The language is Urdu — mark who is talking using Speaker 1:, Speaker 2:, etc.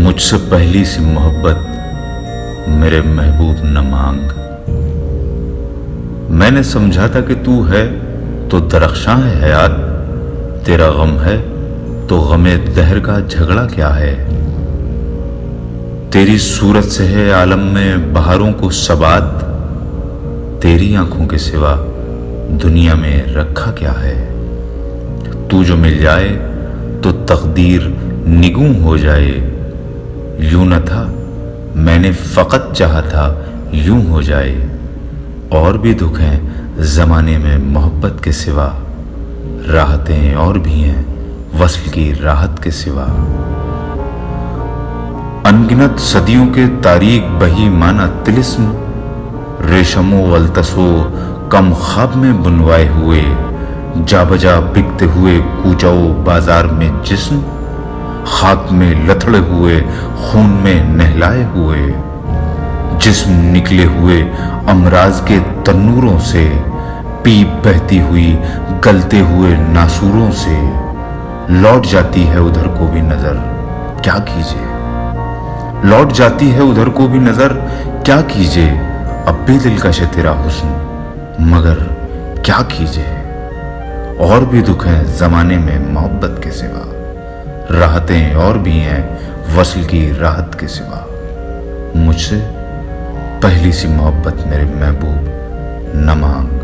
Speaker 1: مجھ سے پہلی سی محبت میرے محبوب نہ مانگ۔ میں نے سمجھا تھا کہ تو ہے تو درخشاں ہے حیات، تیرا غم ہے تو غم دہر کا جھگڑا کیا ہے۔ تیری صورت سے ہے عالم میں بہاروں کو ثبات، تیری آنکھوں کے سوا دنیا میں رکھا کیا ہے۔ تو جو مل جائے تو تقدیر نگوں ہو جائے، یوں نہ تھا میں نے فقط چاہا تھا یوں ہو جائے۔ اور بھی دکھ ہیں زمانے میں محبت کے سوا، راحتیں اور بھی ہیں وصل کی راحت کے سوا۔ انگنت صدیوں کے تاریک بہی مانا طلسم، ریشم و التسو کم خواب میں بنوائے ہوئے، جا بجا بکتے ہوئے کوچاؤ بازار میں جسم، خاک میں لتھڑے ہوئے خون میں نہلائے ہوئے، جسم نکلے ہوئے امراض کے تنوروں سے، پیپ بہتی ہوئی گلتے ہوئے ناسوروں سے۔ لوٹ جاتی ہے ادھر کو بھی نظر کیا کیجے، لوٹ جاتی ہے ادھر کو بھی نظر کیا کیجے، اب بھی دلکش ہے تیرا حسن مگر کیا کیجے۔ اور بھی دکھ ہیں زمانے میں محبت کے سوا، راحتیں اور بھی ہیں وصل کی راحت کے سوا۔ مجھ سے پہلی سی محبت میرے محبوب نہ مانگ۔